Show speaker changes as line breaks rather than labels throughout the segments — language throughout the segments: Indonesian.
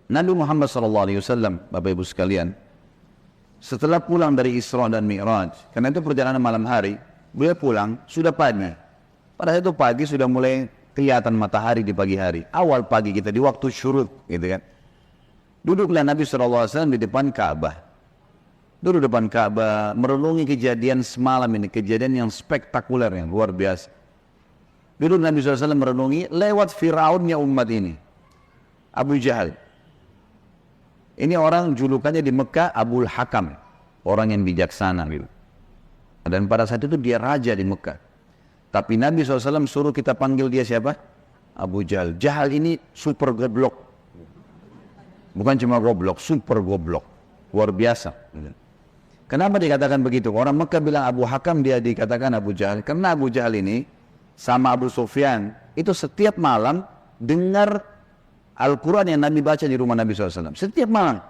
Nabi Muhammad SAW, Bapak Ibu sekalian, setelah pulang dari Isra dan Mi'raj, karena itu perjalanan malam hari, beliau pulang sudah pagi. Pada saat itu pagi sudah mulai kelihatan matahari di pagi hari. Awal pagi kita di waktu syuruk, gitu kan. Duduklah Nabi SAW di depan Ka'bah. Duduk depan Ka'bah, merenungi kejadian semalam ini, kejadian yang spektakuler, yang luar biasa. Duduk Nabi SAW merenungi lewat Fir'aunnya umat ini, Abu Jahal. Ini orang julukannya di Mekah Abul Hakam, orang yang bijaksana gitu. Dan pada saat itu dia raja di Mekah. Tapi Nabi SAW suruh kita panggil dia siapa? Abu Jahal. Jahal ini super goblok. Bukan cuma goblok, super goblok. Luar biasa. Kenapa dikatakan begitu? Orang Mekah bilang Abu Hakam, dia dikatakan Abu Jahal. Karena Abu Jahal ini sama Abu Sufyan itu setiap malam dengar Al-Quran yang Nabi baca di rumah Nabi SAW. Setiap malam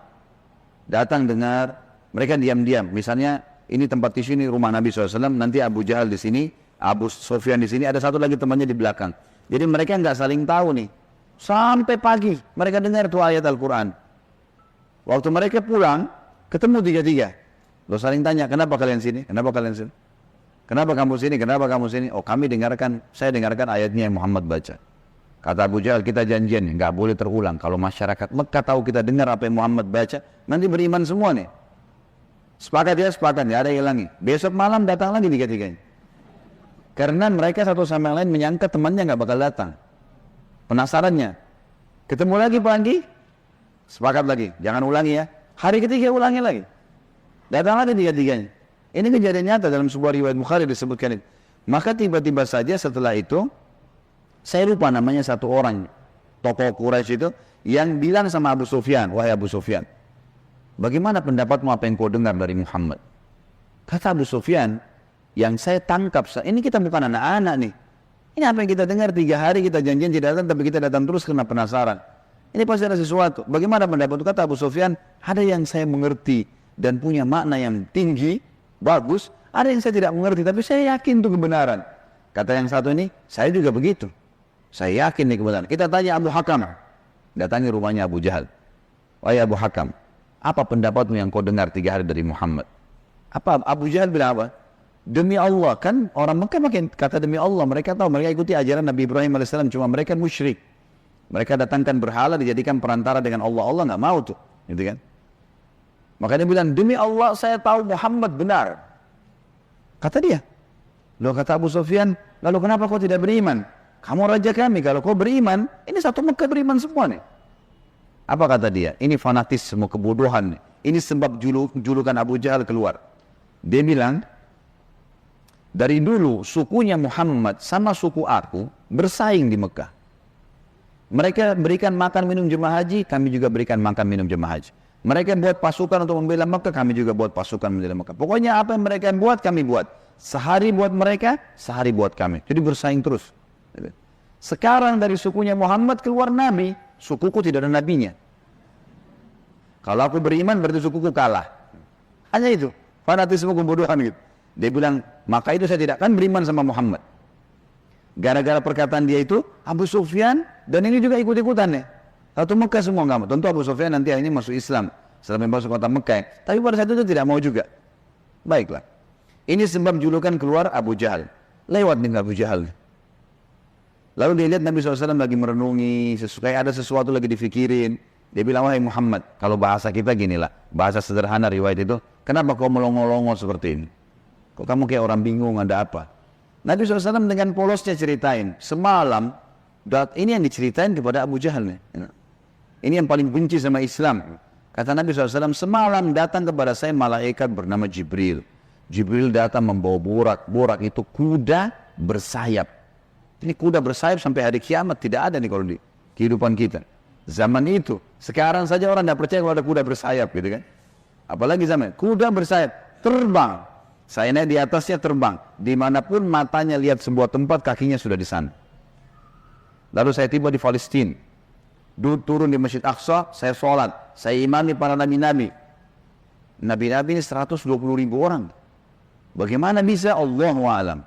datang dengar, mereka diam-diam. Misalnya ini tempat tisu, ini rumah Nabi SAW, nanti Abu Jahal di sini, Abu Sufyan di sini, ada satu lagi temannya di belakang. Jadi mereka nggak saling tahu nih. Sampai pagi mereka dengar tuh ayat Al-Quran. Waktu mereka pulang, ketemu tiga-tiga. Lo saling tanya, kenapa kalian sini? Kenapa kalian sini? Kenapa kamu sini? Kenapa kamu sini? Oh, saya dengarkan ayatnya yang Muhammad baca. Kata Abu Jahal, kita janjian, nggak boleh terulang. Kalau masyarakat Mekah tahu kita dengar apa yang Muhammad baca, nanti beriman semua nih. Sepakat ya, sepakat, nggak ada yang hilangi. Besok malam datang lagi tiga-tiganya. Karena mereka satu sama yang lain menyangka temannya nggak bakal datang. Penasarannya. Ketemu lagi pagi, sepakat lagi, jangan ulangi ya. Hari ketiga ulangi lagi. Datang lagi tiga-tiganya. Ini kejadian nyata dalam sebuah riwayat Bukhari disebutkan itu. Maka tiba-tiba saja setelah itu, saya lupa namanya satu orang, tokoh Quraisy itu, yang bilang sama Abu Sufyan, wahai Abu Sufyan, bagaimana pendapatmu apa yang kau dengar dari Muhammad? Kata Abu Sufyan, yang saya tangkap, ini kita bukan anak-anak nih. Ini apa yang kita dengar 3 hari kita janjian tidak datang, tapi kita datang terus karena penasaran. Ini pasti ada sesuatu. Bagaimana pendapatmu? Kata Abu Sufyan, ada yang saya mengerti dan punya makna yang tinggi, bagus. Ada yang saya tidak mengerti, tapi saya yakin itu kebenaran. Kata yang satu ini, saya juga begitu. Saya yakin nih kebenaran. Kita tanya Abu Hakam. Datangi rumahnya Abu Jahal. Wahai Abu Hakam, apa pendapatmu yang kau dengar 3 hari dari Muhammad? Apa Abu Jahal bilang apa? Demi Allah, kan orang Mekah makin kata demi Allah. Mereka tahu, mereka ikuti ajaran Nabi Ibrahim AS. Cuma mereka musyrik. Mereka datangkan berhala, dijadikan perantara dengan Allah. Allah nggak mau tuh, gitu kan? Makanya dia bilang, demi Allah saya tahu Muhammad benar. Kata dia. Loh, kata Abu Sufyan, lalu kenapa kau tidak beriman? Kamu raja kami, kalau kau beriman, ini satu Mekah beriman semua nih. Apa kata dia? Ini fanatisme, kebodohan nih. Ini sebab julukan Abu Jahal keluar. Dia bilang, dari dulu sukunya Muhammad sama suku aku bersaing di Mekah. Mereka berikan makan minum jemaah haji, kami juga berikan makan minum jemaah haji. Mereka buat pasukan untuk membela Mekah, kami juga buat pasukan membela Mekah. Pokoknya apa yang mereka buat, kami buat. Sehari buat mereka, sehari buat kami. Jadi bersaing terus. Sekarang dari sukunya Muhammad keluar Nabi, sukuku tidak ada nabinya. Kalau aku beriman berarti sukuku kalah. Hanya itu, fanatisme kebodohan gitu. Dia bilang, maka itu saya tidak akan beriman sama Muhammad. Gara-gara perkataan dia itu, Abu Sufyan dan ini juga ikut-ikutan nih. Satu Mekah semua nggak mau. Tentu Abu Sufyan nanti akhirnya masuk Islam setelah masuk kota Mekah. Tapi pada saat itu tidak mau juga. Baiklah. Ini sebab julukan keluar Abu Jahal. Lewat dengan Abu Jahal. Lalu dia lihat Nabi SAW lagi merenungi, kayak ada sesuatu lagi difikirin. Dia bilang, wahai Muhammad, kalau bahasa kita ginilah, bahasa sederhana riwayat itu, kenapa kau melongo-longo seperti ini? Kok kamu kayak orang bingung, ada apa? Nabi SAW dengan polosnya ceritain, semalam, ini yang diceritain kepada Abu Jahal nih. Ini yang paling benci sama Islam. Kata Nabi SAW, semalam datang kepada saya malaikat bernama Jibril. Jibril datang membawa borak. Borak itu kuda bersayap. Ini kuda bersayap sampai hari kiamat tidak ada nih kalau di kehidupan kita. Zaman itu, sekarang saja orang tidak percaya kalau ada kuda bersayap gitu kan. Apalagi zaman kuda bersayap, terbang. Saya naik di atasnya terbang. Dimanapun matanya lihat sebuah tempat, kakinya sudah di sana. Lalu saya tiba di Palestina. Turun di Masjid Aqsa, saya sholat. Saya imami para nabi-nabi. Nabi-nabi ini 120.000 orang. Bagaimana bisa? Allahu a'lam.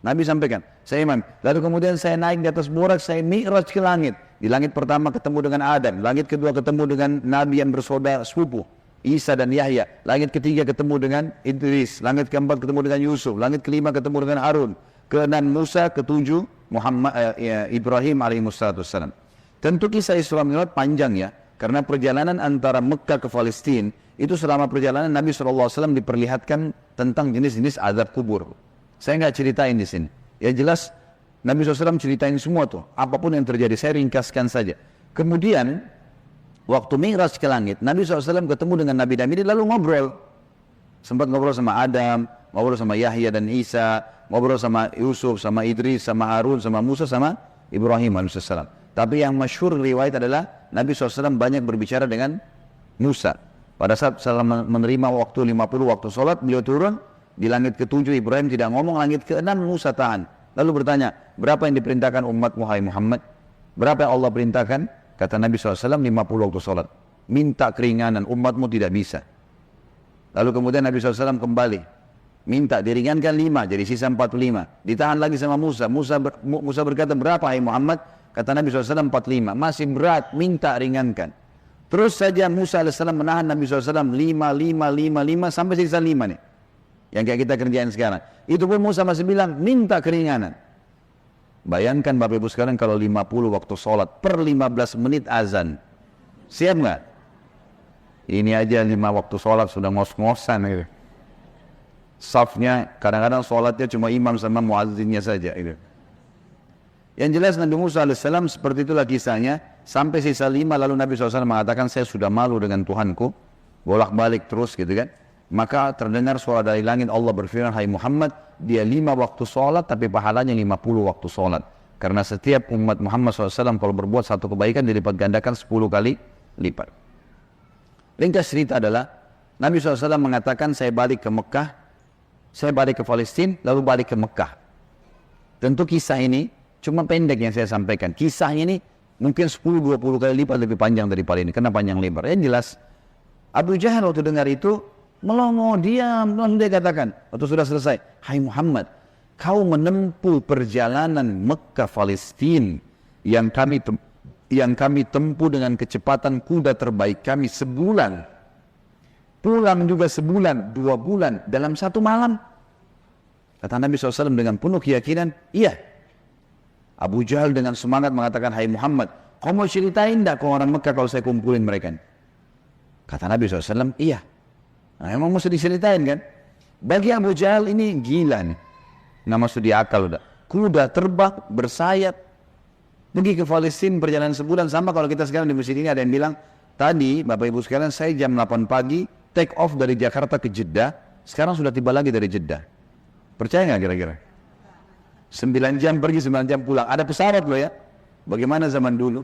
Nabi sampaikan, saya imam. Lalu kemudian saya naik di atas borak, saya mi'raj ke langit. Di langit pertama ketemu dengan Adam, langit kedua ketemu dengan Nabi yang bersaudara sepupu, Isa dan Yahya. Langit ketiga ketemu dengan Idris, langit keempat ketemu dengan Yusuf, langit kelima ketemu dengan Harun, keenam Musa, ketujuh Ibrahim alaihissalam. Tentu kisah Isra Mi'raj panjang ya, karena perjalanan antara Mekah ke Palestina itu selama perjalanan Nabi SAW diperlihatkan tentang jenis-jenis azab kubur. Saya nggak ceritain di sini. Ya jelas Nabi SAW ceritain semua tuh, apapun yang terjadi. Saya ringkaskan saja. Kemudian waktu Mi'raj ke langit, Nabi SAW ketemu dengan Nabi-Nabi lalu ngobrol. Sempat ngobrol sama Adam, ngobrol sama Yahya dan Isa, ngobrol sama Yusuf, sama Idris, sama Harun, sama Musa, sama Ibrahim alaihissalam. Tapi yang masyhur riwayat adalah Nabi SAW banyak berbicara dengan Musa. Pada saat menerima waktu 50 waktu sholat, beliau turun di langit ke-7 Ibrahim tidak ngomong, langit ke-6 Musa tahan. Lalu bertanya, berapa yang diperintahkan umatmu hai Muhammad? Berapa yang Allah perintahkan? Kata Nabi SAW 50 waktu sholat. Minta keringanan, umatmu tidak bisa. Lalu kemudian Nabi SAW kembali. Minta diringankan 5, jadi sisa 45. Ditahan lagi sama Musa. Musa berkata, berapa hai Muhammad? Kata Nabi SAW 45. Masih berat, minta ringankan. Terus saja Musa AS menahan Nabi SAW 5 sampai sisa 5 nih. Yang kayak kita kerjain sekarang. Itu pun Musa masih bilang, minta keringanan. Bayangkan Bapak Ibu sekalian kalau 50 waktu sholat per 15 menit azan. Siap nggak? Ini aja 5 waktu sholat sudah ngos-ngosan gitu. Safnya kadang-kadang sholatnya cuma imam sama muazzinnya saja gitu. Yang jelas Nabi Musa AS seperti itulah kisahnya. Sampai sisa 5 lalu Nabi SAW mengatakan, saya sudah malu dengan Tuhanku. Bolak-balik terus gitu kan. Maka terdengar suara dari langit, Allah berfirman, hai Muhammad, dia 5 waktu sholat tapi pahalanya 50 waktu sholat. Karena setiap umat Muhammad SAW kalau berbuat satu kebaikan dilipat gandakan 10 kali lipat. Ringkas cerita adalah Nabi SAW mengatakan, saya balik ke Mekah, saya balik ke Palestina, lalu balik ke Mekah. Tentu kisah ini cuma pendek yang saya sampaikan. Kisahnya ini mungkin 10-20 kali lipat lebih panjang daripada ini, karena panjang lebar. Yang jelas Abu Jahal waktu dengar itu melongo, diam, lalu dia katakan waktu sudah selesai, hai Muhammad, kau menempuh perjalanan Mekah Palestina yang kami tempuh dengan kecepatan kuda terbaik kami sebulan, pulang juga sebulan, 2 bulan dalam 1 malam. Kata Nabi SAW dengan penuh keyakinan, iya. Abu Jahal dengan semangat mengatakan, hai Muhammad, kau mau ceritain enggak ke orang Mekah kalau saya kumpulin mereka? Kata Nabi SAW, iya. Nah, emang mesti diceritain kan? Bagi Abu Jahal ini gila nih. Nggak masuk di akal udah. Kuda terbang, bersayap, pergi ke Palestina perjalanan sebulan. Sama kalau kita sekarang di masjid ini ada yang bilang, tadi Bapak Ibu sekalian saya jam 8 pagi take off dari Jakarta ke Jeddah, sekarang sudah tiba lagi dari Jeddah. Percaya nggak kira-kira? 9 jam pergi, 9 jam pulang. Ada pesawat loh ya. Bagaimana zaman dulu?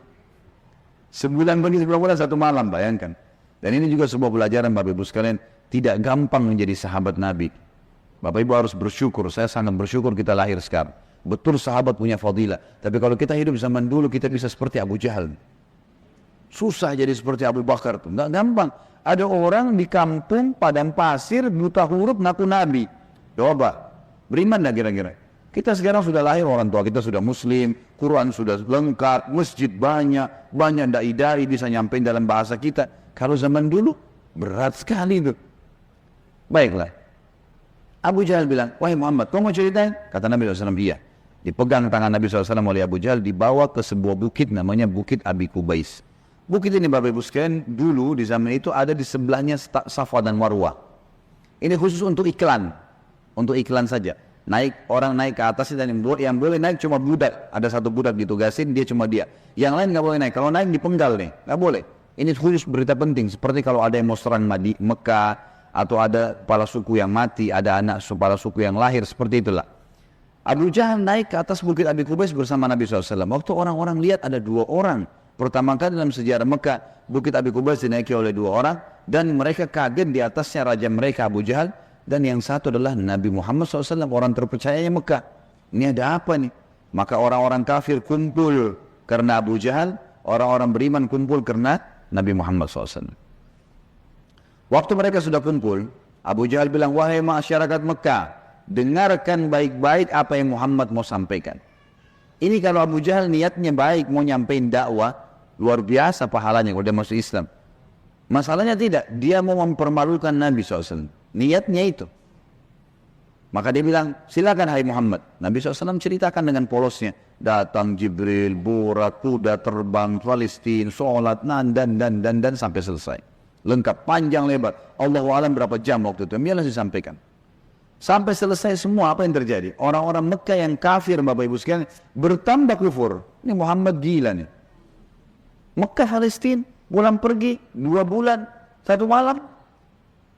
9 pergi, 9 pulang 1 malam, bayangkan. Dan ini juga sebuah pelajaran Bapak Ibu sekalian. Tidak gampang menjadi sahabat Nabi. Bapak Ibu harus bersyukur. Saya sangat bersyukur kita lahir sekarang. Betul sahabat punya fadilah. Tapi kalau kita hidup zaman dulu, kita bisa seperti Abu Jahal. Susah jadi seperti Abu Bakar tuh. Nggak gampang. Ada orang di kampung padang pasir, buta huruf, ngaku Nabi. Coba, beriman nggak kira-kira? Kita sekarang sudah lahir, orang tua kita sudah muslim, Quran sudah lengkap, masjid banyak dai-dai bisa nyampein dalam bahasa kita. Kalau zaman dulu, berat sekali itu. Baiklah. Abu Jahal bilang, wahai Muhammad, kau mau ceritain? Kata Nabi SAW, iya. Dipegang tangan Nabi SAW oleh Abu Jahal, dibawa ke sebuah bukit, namanya Bukit Abi Kubais. Bukit ini Bapak Ibu sekalian, dulu di zaman itu ada di sebelahnya Safa dan Marwah. Ini khusus untuk iklan saja. Orang naik ke atas dan yang boleh naik cuma budak. Ada satu budak ditugasin, dia cuma dia. Yang lain nggak boleh naik. Kalau naik dipenggal nih, nggak boleh. Ini khusus berita penting. Seperti kalau ada yang mau serang Mekah, atau ada kepala suku yang mati, ada anak kepala suku yang lahir, seperti itulah. Abu Jahal naik ke atas Bukit Abi Kubais bersama Nabi SAW. Waktu orang-orang lihat ada 2 orang. Pertama kali dalam sejarah Mekah, Bukit Abi Kubais dinaiki oleh 2 orang. Dan mereka kaget, di atasnya raja mereka Abu Jahal. Dan yang satu adalah Nabi Muhammad SAW, orang terpercayanya Mekah. Ini ada apa nih? Maka orang-orang kafir kumpul karena Abu Jahal, orang-orang beriman kumpul karena Nabi Muhammad SAW. Waktu mereka sudah kumpul, Abu Jahal bilang, wahai masyarakat Mekah, dengarkan baik-baik apa yang Muhammad mau sampaikan. Ini kalau Abu Jahal niatnya baik, mau nyampein dakwah, luar biasa pahalanya kalau dia masuk Islam. Masalahnya tidak, dia mau mempermalukan Nabi SAW. Niatnya itu. Maka dia bilang, silakan hai Muhammad. Nabi SAW ceritakan dengan polosnya. Datang Jibril, burak, kuda terbang, Palestina, sholat, dan sampai selesai. Lengkap, panjang lebar. Allahu a'lam berapa jam waktu itu. Biarlah disampaikan. Sampai selesai semua, apa yang terjadi? Orang-orang Mekah yang kafir, Bapak Ibu sekalian, bertambah kufur. Ini Muhammad gila nih. Mekah, Palestina, pulang pergi, 2 bulan, 1 malam.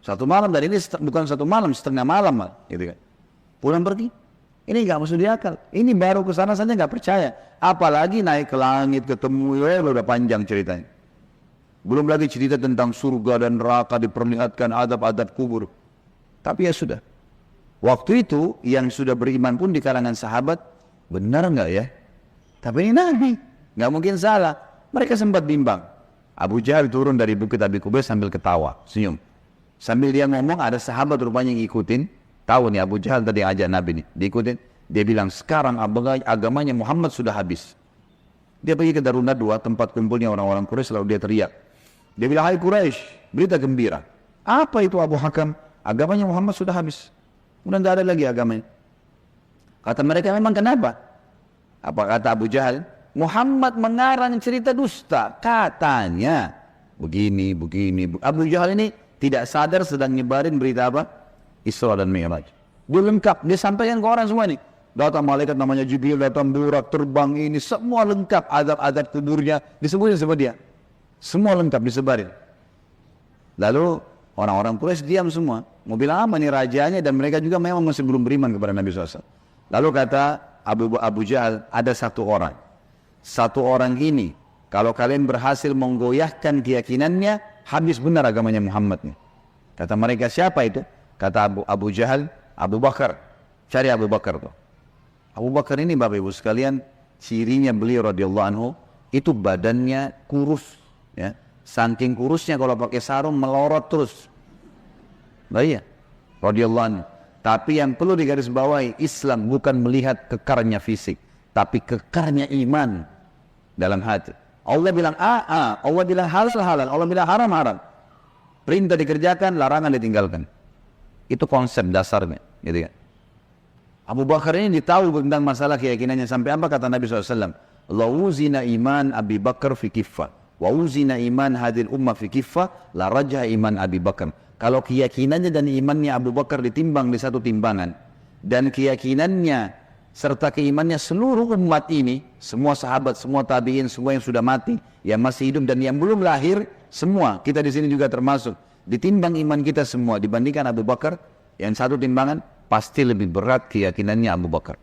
1 malam, dan ini bukan 1 malam, setengah malam. Gitu kan. Pulang pergi. Ini nggak masuk di akal. Ini baru ke sana saja nggak percaya. Apalagi naik ke langit, ketemu, udah panjang ceritanya. Belum lagi cerita tentang surga dan neraka, diperlihatkan adab-adab kubur. Tapi ya sudah. Waktu itu yang sudah beriman pun di kalangan sahabat, benar nggak ya? Tapi ini Nabi, nggak mungkin salah. Mereka sempat bimbang. Abu Jahal turun dari bukit Abi Qubais sambil ketawa, senyum. Sambil dia ngomong, ada sahabat rupanya yang ngikutin. Tahu nih Abu Jahal tadi ajak Nabi nih, diikutin. Dia bilang, sekarang agamanya Muhammad sudah habis. Dia pergi ke Darun Nadwa, tempat kumpulnya orang-orang Quraisy, lalu dia teriak. Dia bilang, hai Quraisy, berita gembira. Apa itu Abu Hakam? Agamanya Muhammad sudah habis. Kemudian tidak ada lagi agamanya. Kata mereka, memang kenapa? Apa kata Abu Jahal? Muhammad mengarang cerita dusta. Katanya begini. Abu Jahal ini tidak sadar sedang nyebarin berita apa? Isra dan Mi'raj. Dia lengkap, dia sampaikan ke orang semua nih. Datang malaikat namanya Jibril, datang burak, terbang ini, semua lengkap. Adab-adab kuburnya disebutin sama dia. Semua lengkap disebarin. Lalu orang-orang Quraisy diam semua. Mau bilang apa nih rajanya, dan mereka juga memang masih belum beriman kepada Nabi SAW. Lalu kata Abu Jahal, ada 1 orang. 1 orang ini, kalau kalian berhasil menggoyahkan keyakinannya, habis benar agamanya Muhammad nih. Kata mereka, siapa itu? Kata Abu Jahal, Abu Bakar. Cari Abu Bakar tuh. Abu Bakar ini Bapak Ibu sekalian, cirinya beliau radhiyallahu anhu, itu badannya kurus. Ya. Saking kurusnya kalau pakai sarung melorot terus. Nah iya, radhiyallahu anhu. Tapi yang perlu digarisbawahi, Islam bukan melihat kekarnya fisik, tapi kekarnya iman dalam hati. Allah bilang Allah bilang halal, Allah bilang haram. Perintah dikerjakan, larangan ditinggalkan. Itu konsep dasarnya, gitu kan. Abu Bakar ini ditahu tentang masalah keyakinannya sampai apa kata Nabi SAW. La uzina iman Abi Bakar fi kiffah, wa uzina iman hadil ummah fi kiffah, la rajah iman Abi Bakar. Kalau keyakinannya dan imannya Abu Bakar ditimbang di satu timbangan, dan keyakinannya serta keimannya seluruh umat ini, semua sahabat, semua tabi'in, semua yang sudah mati, yang masih hidup dan yang belum lahir, semua kita di sini juga termasuk. Ditimbang iman kita semua dibandingkan Abu Bakar, yang satu timbangan pasti lebih berat keyakinannya Abu Bakar.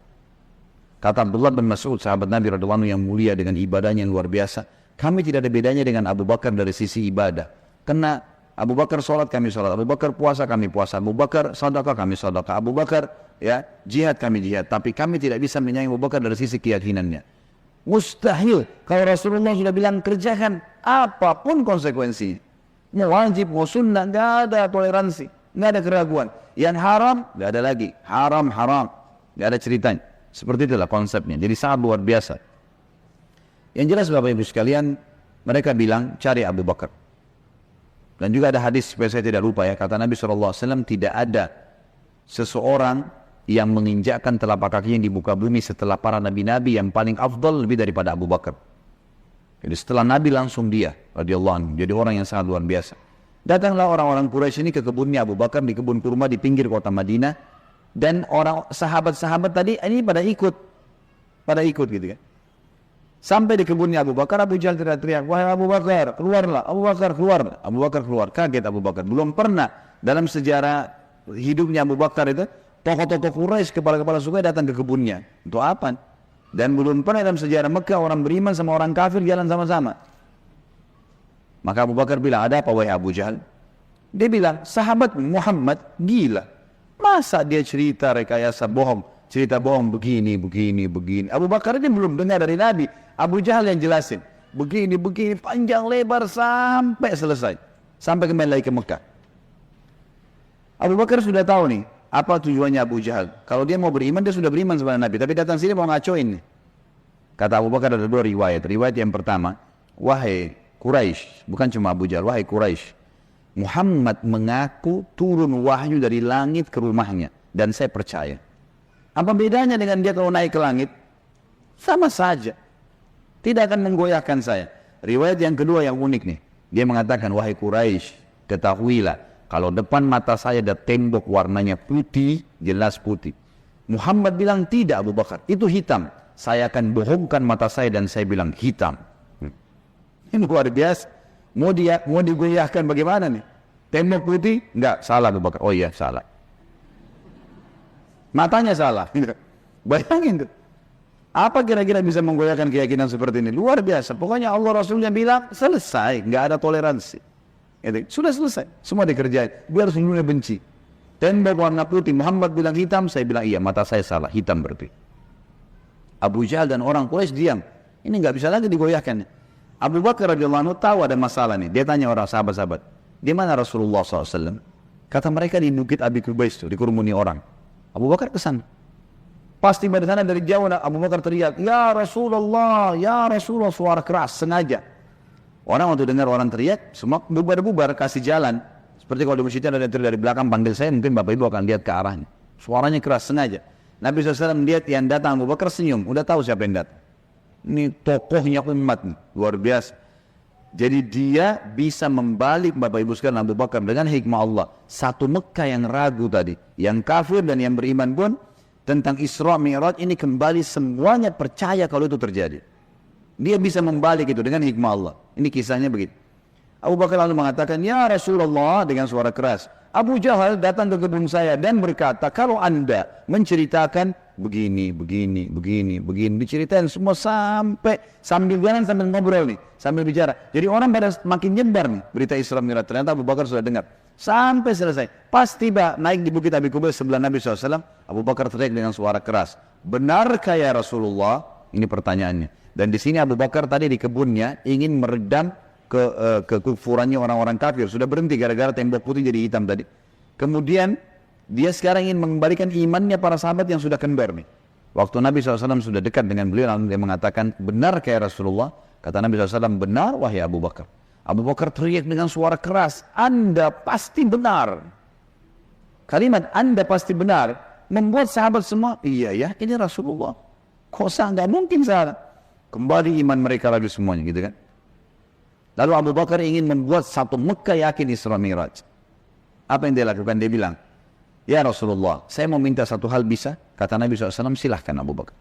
Kata Abdullah bin Mas'ud, sahabat Nabi radhiyallahu anhu yang mulia dengan ibadahnya yang luar biasa, kami tidak ada bedanya dengan Abu Bakar dari sisi ibadah. Karena Abu Bakar sholat, kami sholat. Abu Bakar puasa, kami puasa. Abu Bakar sedekah, kami sedekah. Abu Bakar ya jihad, kami jihad. Tapi kami tidak bisa menyayangi Abu Bakar dari sisi keyakinannya. Mustahil. Kalau Rasulullah sudah bilang kerjakan apapun konsekuensinya. Mau wajib, mau sunnah, nggak ada toleransi, nggak ada keraguan. Yang haram, nggak ada lagi. Haram, nggak ada ceritanya. Seperti itulah konsepnya. Jadi sangat luar biasa. Yang jelas Bapak Ibu sekalian, mereka bilang cari Abu Bakar. Dan juga ada hadis, supaya saya tidak lupa ya, kata Nabi SAW, tidak ada seseorang yang menginjakkan telapak kakinya di muka bumi setelah para nabi-nabi yang paling afdal lebih daripada Abu Bakar. Jadi setelah Nabi langsung dia, radhiyallahu anhu, jadi orang yang sangat luar biasa. Datanglah orang-orang Quraisy ini ke kebunnya Abu Bakar, di kebun kurma di pinggir kota Madinah, dan orang sahabat-sahabat tadi ini pada ikut gitu kan. Sampai di kebunnya Abu Bakar, Abu Jahal teriak-teriak, wahai Abu Bakar, keluarlah, Abu Bakar keluar. Abu Bakar keluar, kaget Abu Bakar. Belum pernah dalam sejarah hidupnya Abu Bakar itu, tokoh-tokoh Quraisy, kepala-kepala suku datang ke kebunnya. Untuk apa? Dan belum pernah dalam sejarah Mekah orang beriman sama orang kafir jalan sama-sama. Maka Abu Bakar bilang, ada apa wahai Abu Jahal? Dia bilang, sahabat Muhammad gila. Masa dia cerita rekayasa bohong? Cerita bohong begini. Abu Bakar ini belum dengar dari Nabi. Abu Jahal yang jelasin. Begini, panjang lebar sampai selesai. Sampai kembali lagi ke Mekah. Abu Bakar sudah tahu nih, apa tujuannya Abu Jahal. Kalau dia mau beriman, dia sudah beriman sama Nabi. Tapi datang sini mau ngacoin nih. Kata Abu Bakar ada dua riwayat. Riwayat yang pertama, wahai Quraisy, bukan cuma Abu Jahal, wahai Quraisy, Muhammad mengaku turun wahyu dari langit ke rumahnya dan saya percaya. Apa bedanya dengan dia kalau naik ke langit? Sama saja. Tidak akan menggoyahkan saya. Riwayat yang kedua yang unik nih. Dia mengatakan, wahai Quraisy, ketahuilah kalau depan mata saya ada tembok warnanya putih, jelas putih. Muhammad bilang tidak Abu Bakar, itu hitam. Saya akan bohongkan mata saya dan saya bilang hitam. Ini luar biasa. Mau digoyahkan bagaimana nih? Tembok putih? Enggak, salah Abu Bakar. Oh iya, salah. Matanya salah. Bayangin tuh. Apa kira-kira bisa menggoyahkan keyakinan seperti ini? Luar biasa. Pokoknya Allah Rasulnya bilang selesai, nggak ada toleransi. Sudah selesai, semua dikerjain. Biar seluruhnya benci. Tembok warna putih, Muhammad bilang hitam, saya bilang iya, mata saya salah, hitam berarti. Abu Jahal dan orang Quraisy diam. Ini nggak bisa lagi digoyahkan. Abu Bakar radhiyallahu anhu tahu ada masalah nih. Dia tanya orang sahabat-sahabat, di mana Rasulullah SAW? Kata mereka di Bukit Abi Kubais itu, dikerumuni orang. Abu Bakar kesana. Pasti dari sana dari jauh Abu Bakar teriak, ya Rasulullah, suara keras, sengaja. Orang waktu dengar orang teriak, semua bubar-bubar, kasih jalan. Seperti kalau di masjid ada yang dari belakang panggil saya, mungkin Bapak Ibu akan lihat ke arahnya. Suaranya keras, sengaja. Nabi SAW lihat yang datang, Abu Bakar senyum, udah tahu siapa yang datang. Ini tokohnya umat, luar biasa. Jadi dia bisa membalik Bapak Ibu sekalian Abu Bakar dengan hikmah Allah. Satu Mekah yang ragu tadi, yang kafir dan yang beriman pun tentang Isra Mi'raj ini kembali semuanya percaya kalau itu terjadi. Dia bisa membalik itu dengan hikmah Allah. Ini kisahnya begitu. Abu Bakar lalu mengatakan, ya Rasulullah dengan suara keras. Abu Jahal datang ke gedung saya dan berkata, kalau anda menceritakan begini, diceritain semua sambil jalan sambil ngobrol nih, sambil bicara. Jadi orang pada makin nyebar nih berita Isra Mi'raj. Ternyata Abu Bakar sudah dengar. Sampai selesai. Pas tiba naik di Bukit Abi Kubais sebelah Nabi SAW, Abu Bakar teriak dengan suara keras. Benarkah ya Rasulullah? Ini pertanyaannya. Dan di sini Abu Bakar tadi di kebunnya ingin meredam kekufurannya orang-orang kafir. Sudah berhenti gara-gara tembok putih jadi hitam tadi. Kemudian dia sekarang ingin mengembalikan imannya para sahabat yang sudah kembar nih. Waktu Nabi SAW sudah dekat dengan beliau, lalu dia mengatakan, benar kayak Rasulullah? Kata Nabi SAW, benar wahai Abu Bakar. Abu Bakar teriak dengan suara keras, Anda pasti benar. Kalimat Anda pasti benar membuat sahabat semua, iya ya, ini Rasulullah. Kok nggak mungkin salah. Kembali iman mereka lagi semuanya gitu kan. Lalu Abu Bakar ingin membuat satu Mekah yakin Isra Mi'raj. Apa yang dia lakukan? Dia bilang, ya Rasulullah, saya mau minta satu hal bisa? Kata Nabi SAW, silahkan Abu Bakar.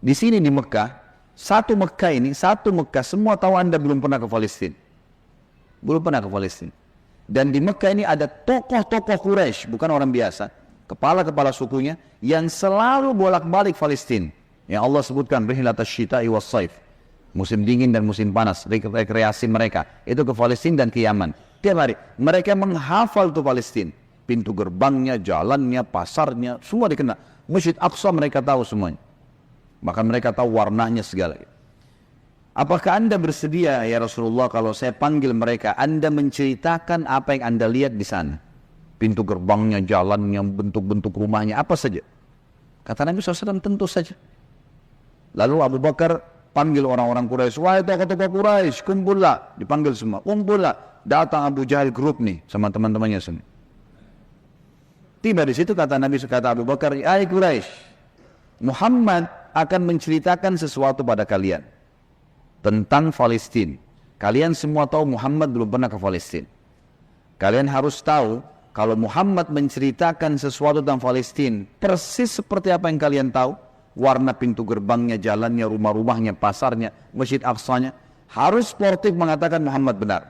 Di sini di Mekah, satu Mekah, semua tahu Anda belum pernah ke Palestina. Belum pernah ke Palestina. Dan di Mekah ini ada tokoh-tokoh Quraisy, bukan orang biasa. Kepala-kepala sukunya yang selalu bolak-balik Palestina. Yang Allah sebutkan, Rihilat Asyita'i was Saif. Musim dingin dan musim panas, rekreasi mereka. Itu ke Palestina dan ke Yaman. Tiap hari, mereka menghafal tuh Palestina. Pintu gerbangnya, jalannya, pasarnya, semua dikenal. Masjid Aqsa mereka tahu semuanya. Bahkan mereka tahu warnanya segala. Apakah Anda bersedia ya Rasulullah kalau saya panggil mereka, Anda menceritakan apa yang Anda lihat di sana? Pintu gerbangnya, jalannya, bentuk-bentuk rumahnya, apa saja. Kata Nabi SAW, tentu saja. Lalu Abu Bakar panggil orang-orang Quraisy, wahai tokoh-tokoh Quraisy, kumpullah. Dipanggil semua, kumpullah. Datang Abu Jahal grup nih sama teman-temannya semua. Tiba di situ kata Nabi, kata Abu Bakar, hai Quraisy, Muhammad akan menceritakan sesuatu pada kalian tentang Palestina. Kalian semua tahu Muhammad belum pernah ke Palestina. Kalian harus tahu kalau Muhammad menceritakan sesuatu tentang Palestina persis seperti apa yang kalian tahu, warna pintu gerbangnya, jalannya, rumah-rumahnya, pasarnya, Masjid Aqsanya, harus sportif mengatakan Muhammad benar.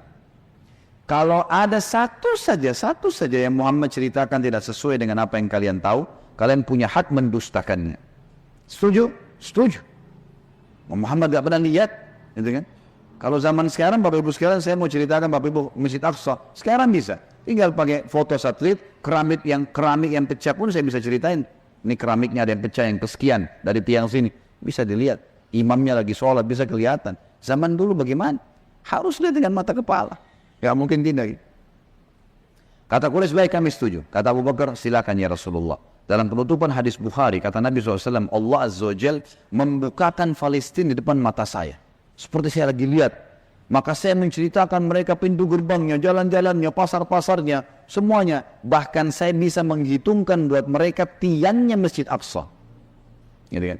Kalau ada satu saja yang Muhammad ceritakan tidak sesuai dengan apa yang kalian tahu, kalian punya hak mendustakannya. Setuju? Setuju. Muhammad gak pernah lihat, gitu kan? Kalau zaman sekarang, Bapak Ibu sekalian, saya mau ceritakan Bapak Ibu Masjid Aqsa, sekarang bisa. Tinggal pakai foto satelit, keramik yang pecah pun saya bisa ceritain. Ini keramiknya ada yang pecah, yang kesekian dari tiang sini, bisa dilihat. Imamnya lagi sholat, bisa kelihatan. Zaman dulu bagaimana? Harus lihat dengan mata kepala. Gak mungkin tidak. Kata Quraisy, baik kami setuju. Kata Abu Bakar, silakan ya Rasulullah. Dalam penutupan hadis Bukhari, kata Nabi SAW, Allah Azza wa Jal membukakan Palestina di depan mata saya. Seperti saya lagi lihat. Maka saya menceritakan mereka pintu gerbangnya, jalan-jalannya, pasar-pasarnya, semuanya. Bahkan saya bisa menghitungkan buat mereka tiangnya Masjid Aqsa. Gitu kan?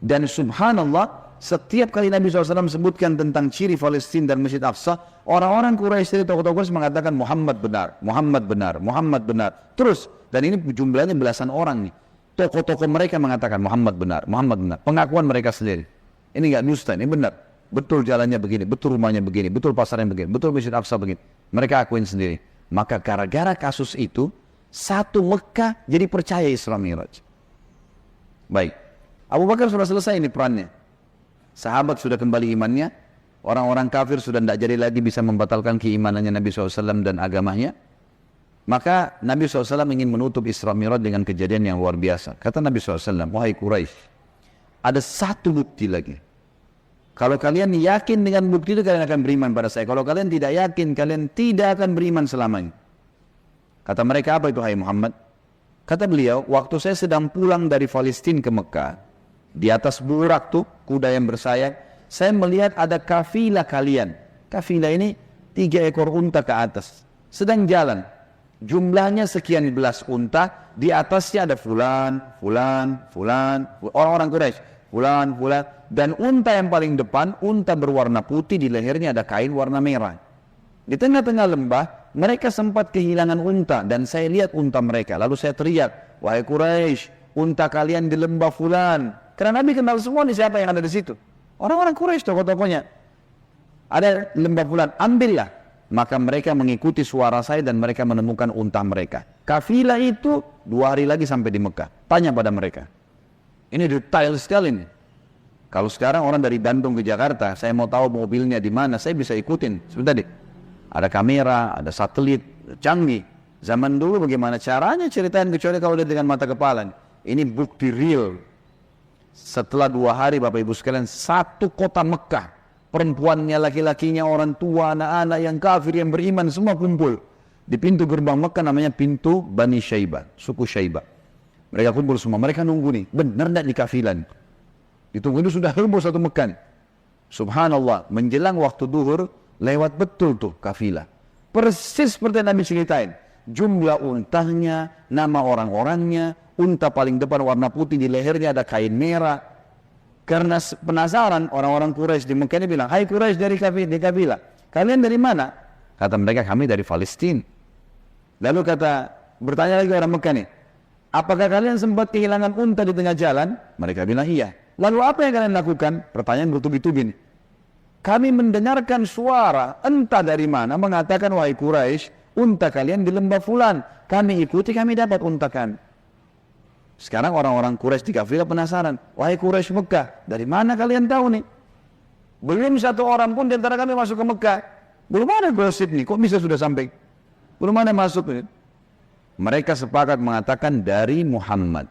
Dan subhanallah, setiap kali Nabi SAW sebutkan tentang ciri Palestina dan Masjid Aqsa, orang-orang Quraisy dari tokoh-tokoh Quraisy mengatakan Muhammad benar, Muhammad benar, Muhammad benar. Terus, dan ini jumlahnya belasan orang nih. Tokoh-tokoh mereka mengatakan Muhammad benar, Muhammad benar. Pengakuan mereka sendiri. Ini enggak dusta, ini benar. Betul jalannya begini, betul rumahnya begini, betul pasarnya begini, betul Masjid Aqsa begini. Mereka akuin sendiri. Maka gara-gara kasus itu, satu Mekah jadi percaya Isra Mi'raj. Baik. Abu Bakar sudah selesai ini perannya. Sahabat sudah kembali imannya. Orang-orang kafir sudah tidak jadi lagi bisa membatalkan keimanannya Nabi SAW dan agamanya. Maka Nabi SAW ingin menutup Isra Mi'raj dengan kejadian yang luar biasa. Kata Nabi SAW, wahai Quraisy, ada satu bukti lagi. Kalau kalian yakin dengan bukti itu, kalian akan beriman pada saya. Kalau kalian tidak yakin, kalian tidak akan beriman selamanya. Kata mereka, apa itu hai Muhammad? Kata beliau, waktu saya sedang pulang dari Palestina ke Mekah, di atas burak tuh, kuda yang bersayap, saya melihat ada kafilah kalian. Kafilah ini 3 ekor unta ke atas, sedang jalan. Jumlahnya sekian belas unta, di atasnya ada fulan, orang-orang Quraisy, fulan, dan unta yang paling depan, unta berwarna putih, di lehernya ada kain warna merah. Di tengah-tengah lembah, mereka sempat kehilangan unta, dan saya lihat unta mereka. Lalu saya teriak, wahai Quraisy, unta kalian di lembah fulan. Karena Nabi kenal semua nih siapa yang ada di situ. Orang-orang Quraisy, tokoh-tokohnya. Ada lembah fulan, ambillah. Maka mereka mengikuti suara saya dan mereka menemukan unta mereka. Kafilah itu 2 hari lagi sampai di Mekah. Tanya pada mereka. Ini detail sekali nih. Kalau sekarang orang dari Bandung ke Jakarta, saya mau tahu mobilnya di mana, saya bisa ikutin. Sebentar deh. Ada kamera, ada satelit, canggih. Zaman dulu bagaimana caranya ceritain kecuali kalau lihat dengan mata kepala. Ini bukti real. Setelah 2 hari Bapak Ibu sekalian, satu kota Mekah. Perempuannya, laki-lakinya, orang tua, anak-anak yang kafir, yang beriman, semua kumpul. Di pintu gerbang Mekah namanya pintu Bani Syaibah, suku Syaibah. Mereka kumpul semua, mereka nunggu nih, benar tidak di kafilan? Ditunggu itu sudah heboh satu Mekah. Subhanallah, menjelang waktu duhur, lewat betul tuh kafilah. Persis seperti Nabi ceritain. Jumlah untanya, nama orang-orangnya, unta paling depan warna putih, di lehernya ada kain merah. Karena penasaran, orang-orang Quraisy di Mekah ini bilang, hai Quraisy dari kafilah, kalian dari mana? Kata mereka, kami dari Palestina. Lalu bertanya lagi orang Mekah nih, apakah kalian sempat kehilangan unta di tengah jalan? Mereka bilang iya. Lalu apa yang kalian lakukan? Pertanyaan bertubi-tubi nih. Kami mendengarkan suara entah dari mana mengatakan, wahai Quraisy, unta kalian di lembah fulan. Kami ikuti, kami dapat unta kami. Sekarang orang-orang Quraisy di kafilah penasaran. Wahai Quraisy Mekah, dari mana kalian tahu nih? Belum satu orang pun di antara kami masuk ke Mekah. Belum ada gosip nih, kok bisa sudah sampai? Belum ada masuk nih. Mereka sepakat mengatakan dari Muhammad.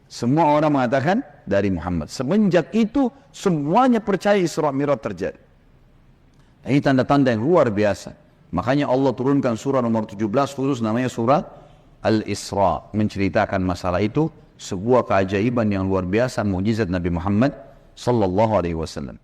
Semua orang mengatakan dari Muhammad. Semenjak itu semuanya percaya Isra Mi'raj terjadi. Ini tanda-tanda yang luar biasa. Makanya Allah turunkan surah nomor 17 khusus namanya surah Al-Isra, menceritakan masalah itu, sebuah keajaiban yang luar biasa, mukjizat Nabi Muhammad sallallahu alaihi wasallam.